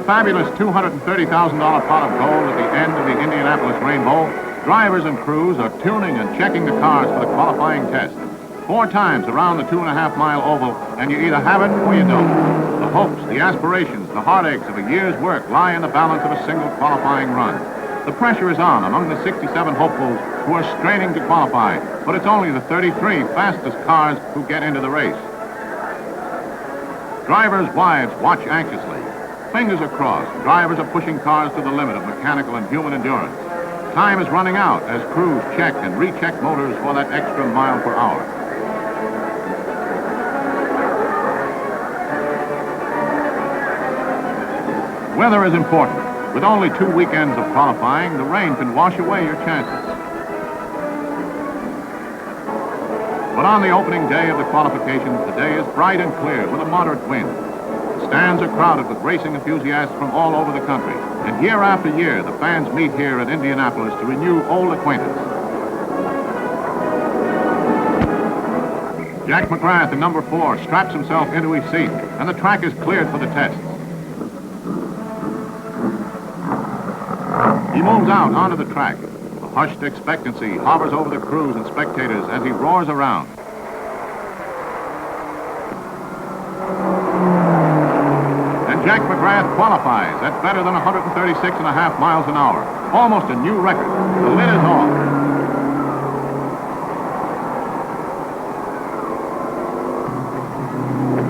fabulous $230,000 pot of gold at the end of the Indianapolis Rainbow, drivers and crews are tuning and checking the cars for the qualifying test. 4 times around the 2.5-mile oval, and you either have it or you don't. The hopes, the aspirations, the heartaches of a year's work lie in the balance of a single qualifying run. The pressure is on among the 67 hopefuls who are straining to qualify, but it's only the 33 fastest cars who get into the race. Drivers' wives watch anxiously. Fingers are crossed. Drivers are pushing cars to the limit of mechanical and human endurance. Time is running out as crews check and recheck motors for that extra mile per hour. Weather is important. With only 2 weekends of qualifying, the rain can wash away your chances. But on the opening day of the qualifications, the day is bright and clear with a moderate wind. The stands are crowded with racing enthusiasts from all over the country. And year after year, the fans meet here at Indianapolis to renew old acquaintance. Jack McGrath in number 4 straps himself into his seat, and the track is cleared for the test. He moves out onto the track. A hushed expectancy hovers over the crews and spectators as he roars around. And Jack McGrath qualifies at better than 136.5 miles an hour. Almost a new record. The lid is off.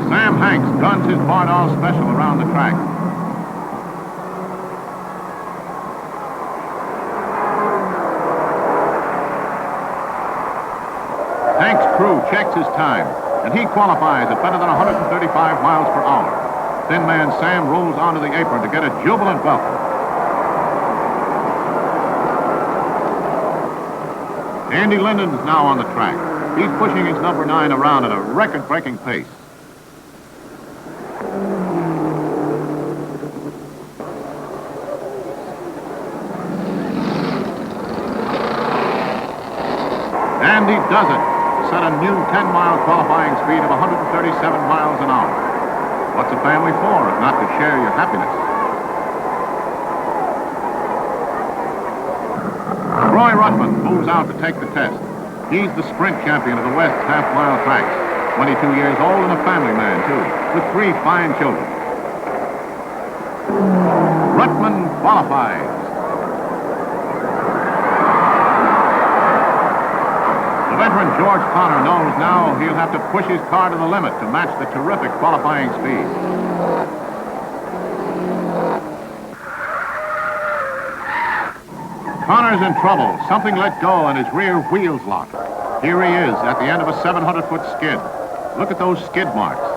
Sam Hanks guns his Bardol special around the track. Hank's crew checks his time, and he qualifies at better than 135 miles per hour. Thin man Sam rolls onto the apron to get a jubilant welcome. Andy Linden's now on the track. He's pushing his number 9 around at a record-breaking pace. And he does it. Set a new 10-mile qualifying speed of 137 miles an hour. What's a family for if not to share your happiness? Roy Ruttman moves out to take the test. He's the sprint champion of the West half-mile tracks. 22 years old and a family man, too, with 3 fine children. Ruttman qualifies. Veteran George Connor knows now he'll have to push his car to the limit to match the terrific qualifying speed. Connor's in trouble. Something let go and his rear wheels locked. Here he is at the end of a 700-foot skid. Look at those skid marks.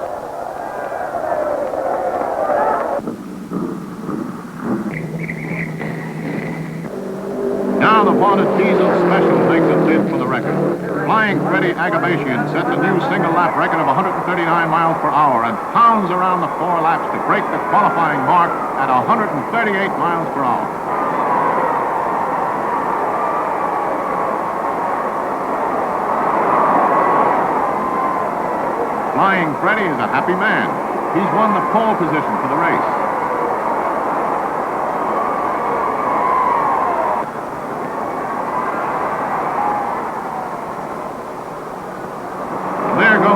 Now the vaunted Diesel Special makes a bid for the record. Flying Freddie Agabashian sets a new single-lap record of 139 miles per hour and pounds around the 4 laps to break the qualifying mark at 138 miles per hour. Flying Freddie is a happy man. He's won the pole position for the race.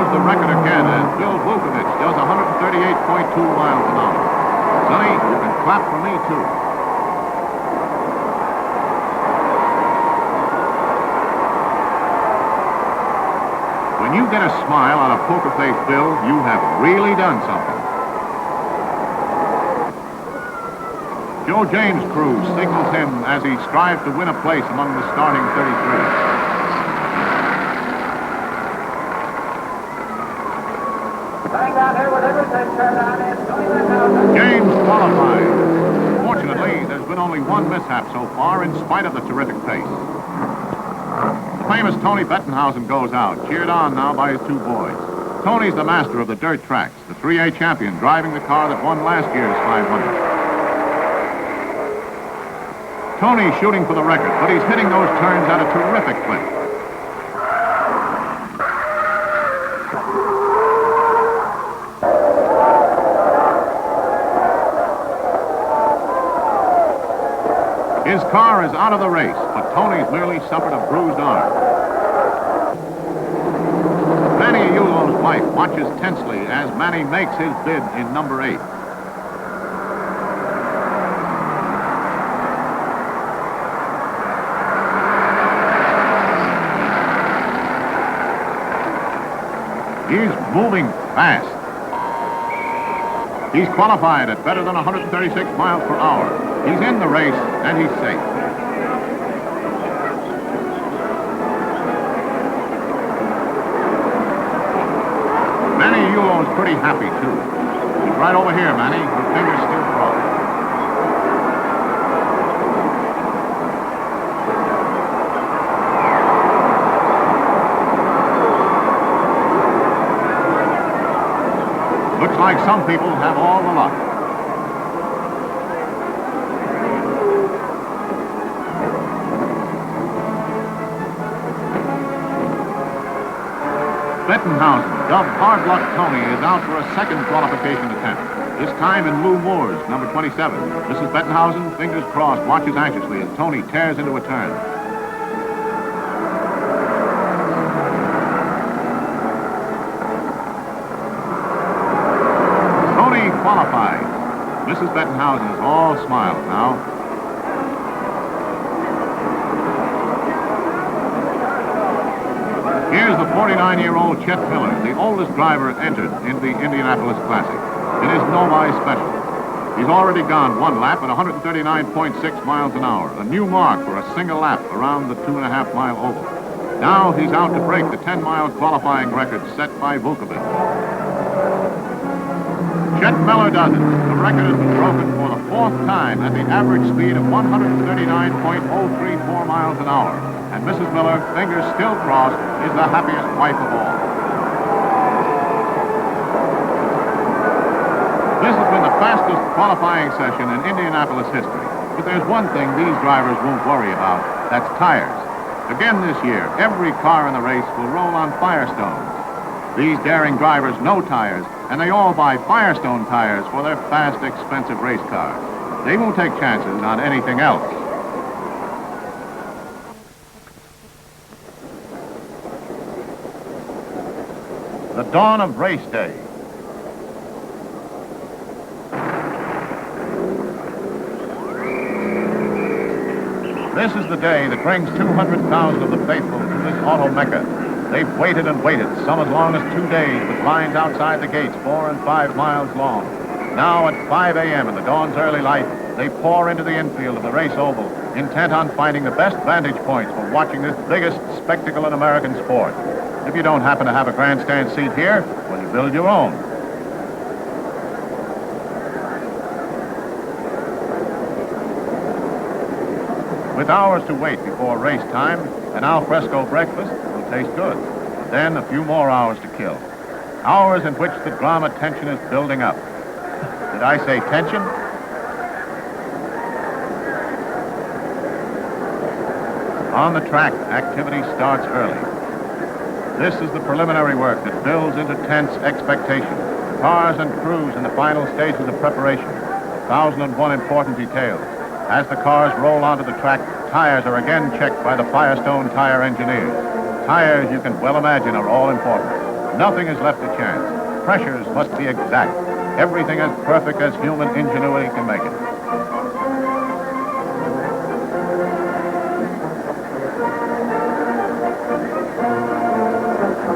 The record again as Bill Vukovich does 138.2 miles an hour. Sonny, you can clap for me, too. When you get a smile on a poker-faced Bill, you have really done something. Joe James' crew signals him as he strives to win a place among the starting 33. James qualifies. Fortunately, there's been only one mishap so far in spite of the terrific pace. The famous Tony Bettenhausen goes out, cheered on now by his 2 boys. Tony's the master of the dirt tracks, the 3A champion, driving the car that won last year's 500. Tony's shooting for the record, but he's hitting those turns at a terrific clip. car is out of the race, but Tony's merely suffered a bruised arm. Manny Ayulo's wife watches tensely as Manny makes his bid in number 8. He's moving fast. He's qualified at better than 136 miles per hour. He's in the race, and he's safe. Manny Ayulo is pretty happy, too. He's right over here, Manny. Your fingers still crossed. Looks like some people have all the luck. Bettenhausen, dubbed Hard Luck Tony, is out for a second qualification attempt. This time in Lou Moore's, number 27. Mrs. Bettenhausen, fingers crossed, watches anxiously as Tony tears into a turn. Tony qualifies. Mrs. Bettenhausen is all smiles now. Here's the 49-year-old Chet Miller, the oldest driver entered into the Indianapolis Classic. It is nowise special. He's already gone one lap at 139.6 miles an hour, a new mark for a single lap around the 2.5-mile oval. Now he's out to break the 10-mile qualifying record set by Vukovic. Chet Miller does it. The record has been broken for the 4th time at the average speed of 139.034 miles an hour. And Mrs. Miller, fingers still crossed, is the happiest wife of all. This has been the fastest qualifying session in Indianapolis history. But there's one thing these drivers won't worry about. That's tires. Again this year, every car in the race will roll on Firestones. These daring drivers know tires, and they all buy Firestone tires for their fast, expensive race cars. They won't take chances on anything else. The dawn of race day. This is the day that brings 200,000 of the faithful to this auto mecca. They've waited and waited, some as long as 2 days, with lines outside the gates 4 and 5 miles long. Now at 5 a.m. in the dawn's early light, they pour into the infield of the race oval, intent on finding the best vantage points for watching this biggest spectacle in American sport. If you don't happen to have a grandstand seat here, well, you build your own. With hours to wait before race time, an al fresco breakfast will taste good. Then a few more hours to kill. Hours in which the drama tension is building up. Did I say tension? On the track, activity starts early. This is the preliminary work that builds into tense expectation. Cars and crews in the final stages of preparation. 1,001 important details. As the cars roll onto the track, tires are again checked by the Firestone tire engineers. Tires, you can well imagine, are all important. Nothing is left to chance. Pressures must be exact. Everything as perfect as human ingenuity can make it.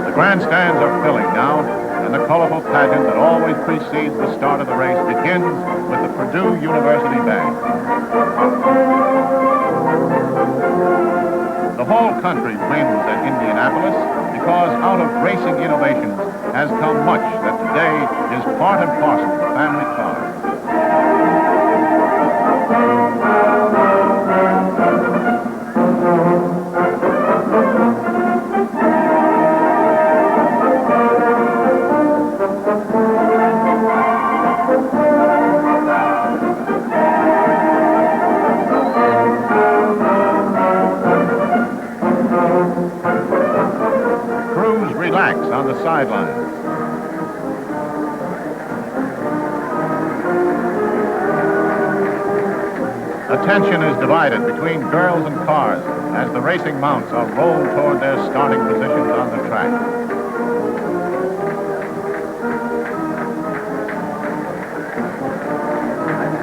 The grandstands are filling now, and the colorful pageant that always precedes the start of the race begins with the Purdue University Band. The whole country wins at Indianapolis because out of racing innovations has come much that today is part and parcel of the family car. On the sidelines. A attention is divided between girls and cars as the racing mounts are rolled toward their starting positions on the track.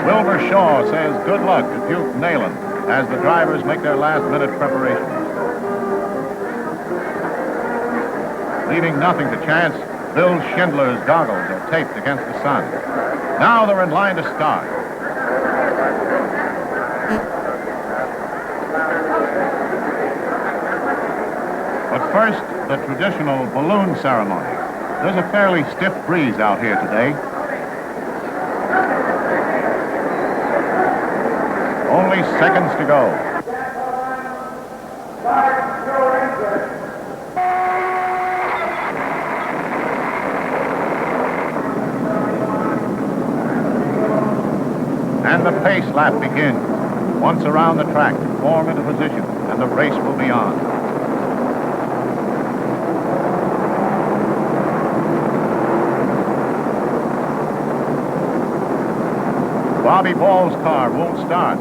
Wilbur Shaw says good luck to Duke Nayland as the drivers make their last-minute preparations. Leaving nothing to chance, Bill Schindler's goggles are taped against the sun. Now they're in line to start. But first, the traditional balloon ceremony. There's a fairly stiff breeze out here today. Only seconds to go. And the pace lap begins. Once around the track to form into position, and the race will be on. Bobby Ball's car won't start.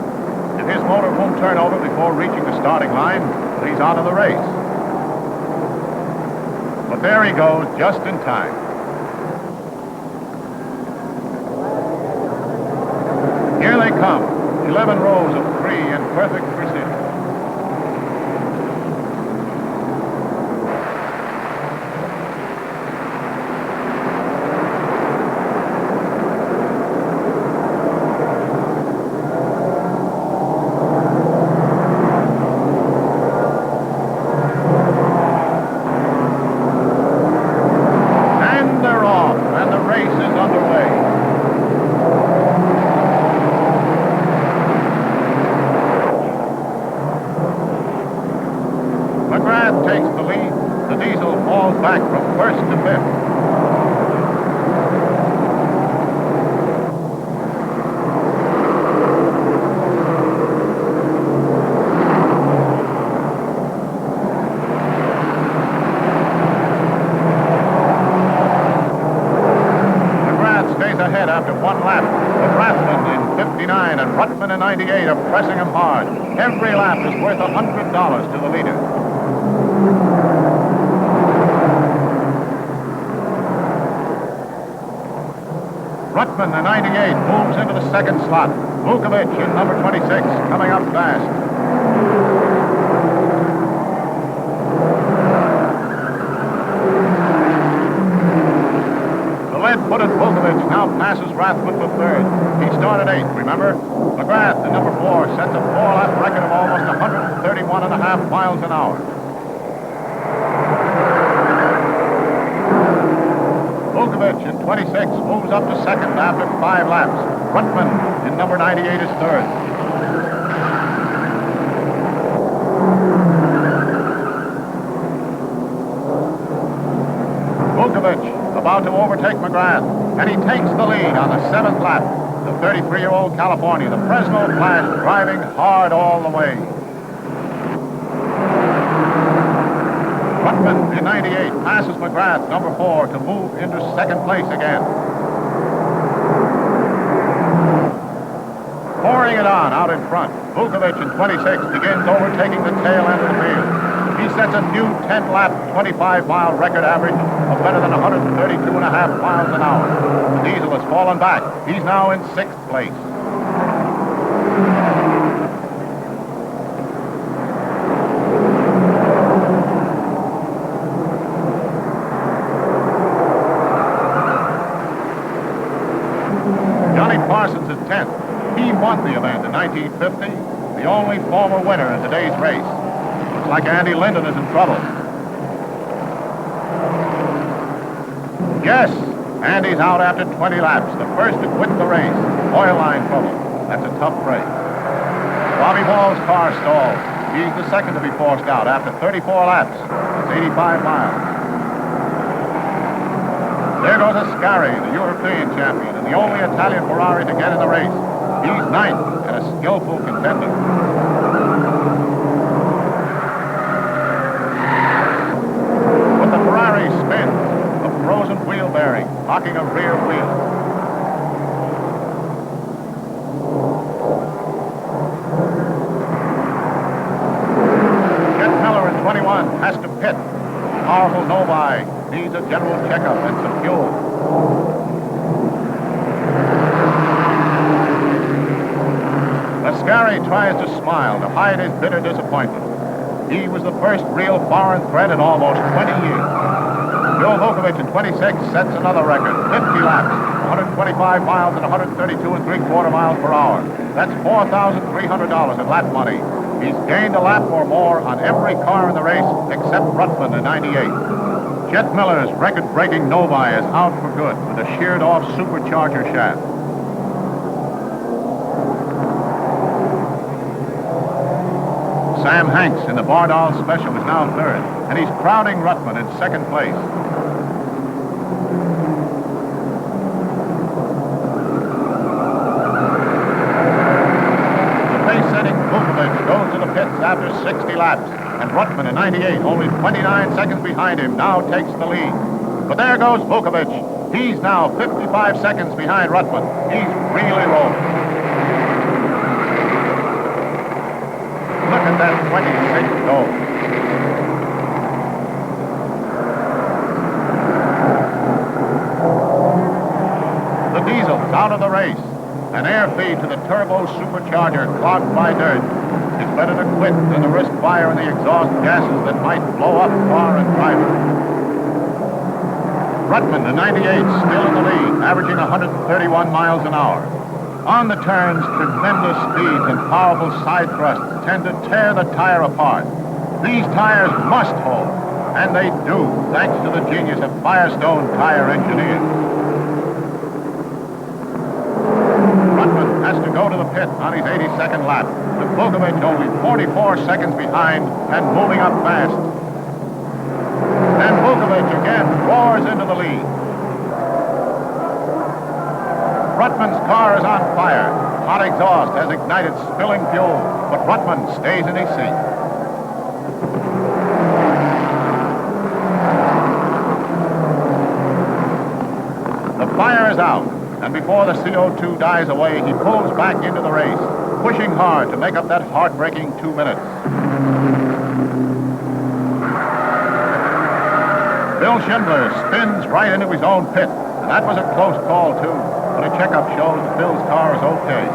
If his motor won't turn over before reaching the starting line, he's out of the race. But there he goes, just in time. Here they come, 11 rows of 3 in perfect precision. And they're off, and the race is underway. Takes the lead. The diesel falls back from first to fifth. McGrath stays ahead after one lap. But Rathman in 59 and Ruttman in 98 are pressing him hard. Every lap is worth $100 to the leader. Ruttman, the 98, moves into the second slot. Vukovic in number 26, coming up fast. The lead-footed Vukovic now passes Rathman for third. He started 8th, remember? McGrath, the number 4, sets a 4-lap record of almost 131.5 miles an hour. Vukovic in 26 moves up to second after 5 laps. Ruttman in number 98 is third. Vukovic about to overtake McGrath, and he takes the lead on the 7th lap. The 33-year-old California, the Fresno Flash, driving hard all the way. Ruttman in 98 passes McGrath, number 4, to move into second place again. Pouring it on out in front, Vukovic in 26 begins overtaking the tail end of the field. He sets a new 10-lap, 25-mile record average of better than 132.5 miles an hour. The diesel has fallen back. He's now in 6th place. Parsons is 10th. He won the event in 1950, the only former winner in today's race. Looks like Andy Linden is in trouble. Yes, Andy's out after 20 laps, the first to quit the race. Oil line trouble. That's a tough break. Bobby Ball's car stalls. He's the second to be forced out after 34 laps. It's 85 miles. There goes Ascari, the European champion, and the only Italian Ferrari to get in the race. He's 9th and a skillful contender. But the Ferrari spins, a frozen wheel bearing, knocking a rear wheel. Rutman has to pit. Powerful Novi needs a general checkup and some fuel. Mascari tries to smile to hide his bitter disappointment. He was the first real foreign threat in almost 20 years. Bill Vukovich in 26 sets another record, 50 laps, 125 miles at 132 3/4 miles per hour. That's $4,300 in lap money. He's gained a lap or more on every car in the race except Rutman in 98. Chet Miller's record-breaking Novi is out for good with a sheared-off supercharger shaft. Sam Hanks in the Bardal Special is now third, and he's crowding Rutman in second place. The pace-setting Vukovich goes to the pits after 60 laps, and Rutman in 98, only 29 seconds behind him, now takes the lead. But there goes Vukovich. He's now 55 seconds behind Rutman. He's really rolling. Look at that 26 go. The diesel's out of the race. An air feed to the turbo supercharger clogged by dirt. It's better to quit than to risk fire in the exhaust gases that might blow up car and driver. Rutman, the 98, still in the lead, averaging 131 miles an hour. On the turns, tremendous speeds and powerful side thrusts tend to tear the tire apart. These tires must hold, and they do, thanks to the genius of Firestone tire engineers. Rutman has to go to the pit on his 82nd lap, with Vukovich only 44 seconds behind and moving up fast. And Vukovich again roars into the lead. Rutman's car is on fire. Hot exhaust has ignited spilling fuel, but Rutman stays in his seat. The fire is out, and before the CO2 dies away, he pulls back into the race, pushing hard to make up that heartbreaking 2 minutes. Bill Schindler spins right into his own pit, and that was a close call, too. But a checkup shows that Bill's car is okay.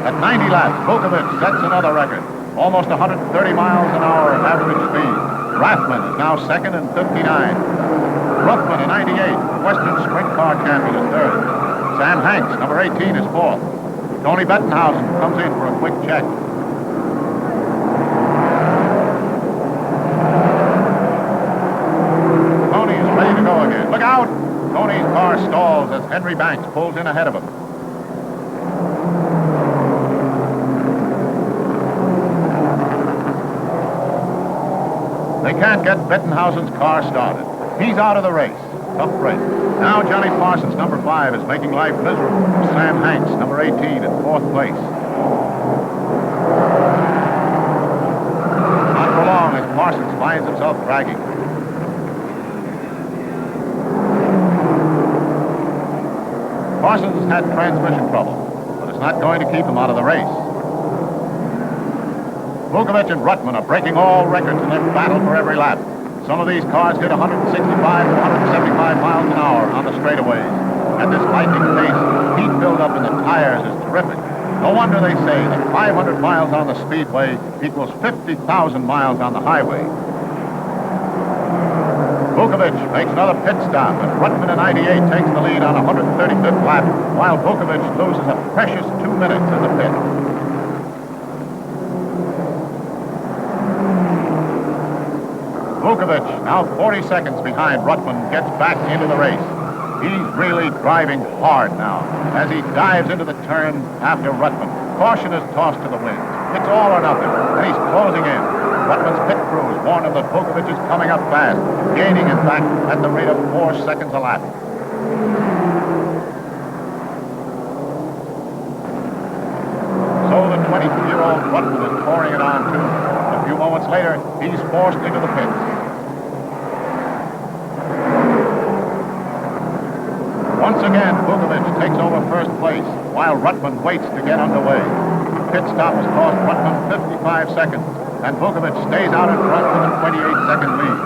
At 90 laps, Vukovich sets another record, almost 130 miles an hour at average speed. Rathman is now second in 59. Ruthman in 98, the Western Sprint Car champion, is third. Sam Hanks, number 18, is fourth. Tony Bettenhausen comes in for a quick check. Tony is ready to go again. Look out! Tony's car stalls as Henry Banks pulls in ahead of him. They can't get Bettenhausen's car started. He's out of the race. Tough break. Now Johnny Parsons, number 5, is making life miserable for Sam Hanks, number 18, in fourth place. Not for long as Parsons finds himself dragging. Parsons has had transmission trouble, but it's not going to keep him out of the race. Vukovich and Rutman are breaking all records in their battle for every lap. Some of these cars hit 165 to 175 miles an hour on the straightaways. At this lightning pace, heat buildup in the tires is terrific. No wonder they say that 500 miles on the speedway equals 50,000 miles on the highway. Vukovich makes another pit stop, and Rutman in 98 takes the lead on 135th lap, while Vukovich loses a precious 2 minutes in the pit. Vukovich, now 40 seconds behind Rutman, gets back into the race. He's really driving hard now as he dives into the turn after Rutman. Caution is tossed to the winds. It's all or nothing, and he's closing in. Rutman's pit crews warn him that Vukovich is coming up fast, gaining, in fact, at the rate of 4 seconds a lap. So the 22-year-old Rutman is pouring it on, too. A few moments later, he's forced into the pits. Once again, Vukovich takes over first place, while Rutman waits to get underway. The pit stop has cost Rutman 55 seconds. and Vukovic stays out in front with a 28-second lead.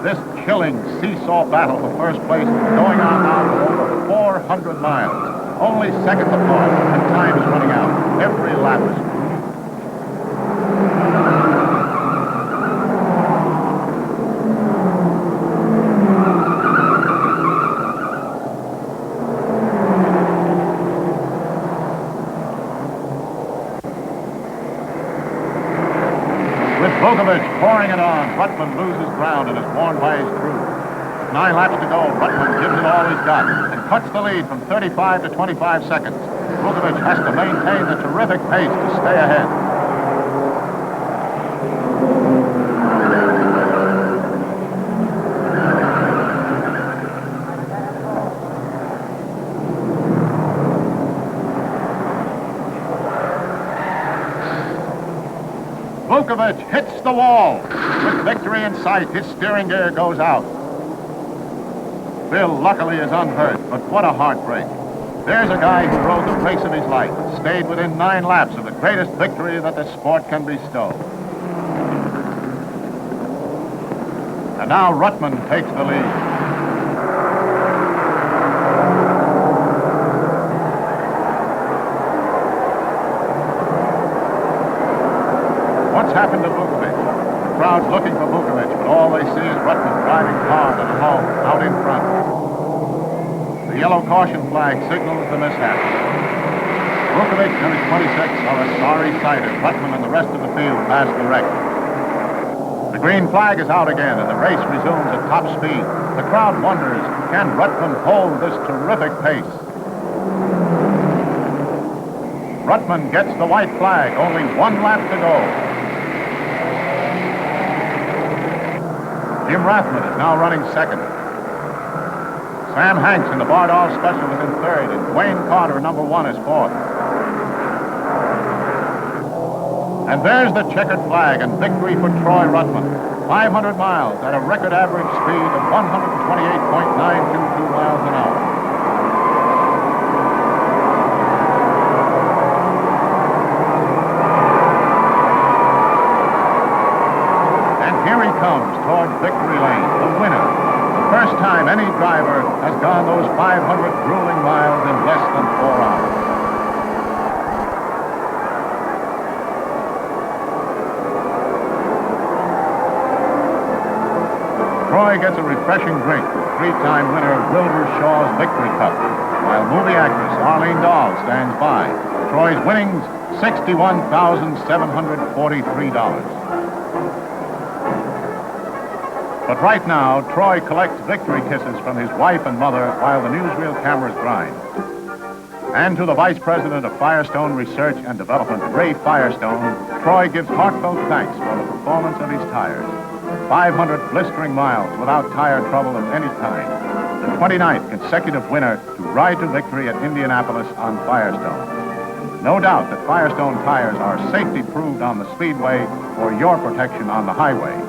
This chilling seesaw battle for first place going on now for over 400 miles. Only seconds apart, and time is running out. Every lap is Vukovic pouring it on. Rutman loses ground and is warned by his crew. 9 laps to go. Rutman gives it all he's got and cuts the lead from 35 to 25 seconds. Vukovic has to maintain the terrific pace to stay ahead. Vukovic hits the wall. With victory in sight, his steering gear goes out. Bill, luckily, is unhurt, but what a heartbreak. There's a guy who rode the race of his life and stayed within 9 laps of the greatest victory that the sport can bestow. And now Rutman takes the lead. What's happened to Vukovic? The crowd's looking for Vukovic, but all they see is Rutman driving hard and home, out in front. The yellow caution flag signals the mishap. Vukovic and his 26 are a sorry sight as Rutman and the rest of the field pass the wreck. The green flag is out again, and the race resumes at top speed. The crowd wonders, can Rutman hold this terrific pace? Rutman gets the white flag, only 1 lap to go. Jim Rathman is now running second. Sam Hanks in the Bardolph Special is in third, and Wayne Carter, number 1, is fourth. And there's the checkered flag and victory for Troy Rutman. 500 miles at a record average speed of 128.922 miles an hour. Comes toward victory lane, the winner. The first time any driver has gone those 500 grueling miles in less than 4 hours. Troy gets a refreshing drink with 3-time winner Wilbur Shaw's Victory Cup, while movie actress Arlene Dahl stands by. Troy's winnings, $61,743. But right now, Troy collects victory kisses from his wife and mother while the newsreel cameras grind. And to the Vice President of Firestone Research and Development, Ray Firestone, Troy gives heartfelt thanks for the performance of his tires. 500 blistering miles without tire trouble of any kind. The 29th consecutive winner to ride to victory at Indianapolis on Firestone. No doubt that Firestone tires are safety proved on the speedway for your protection on the highway.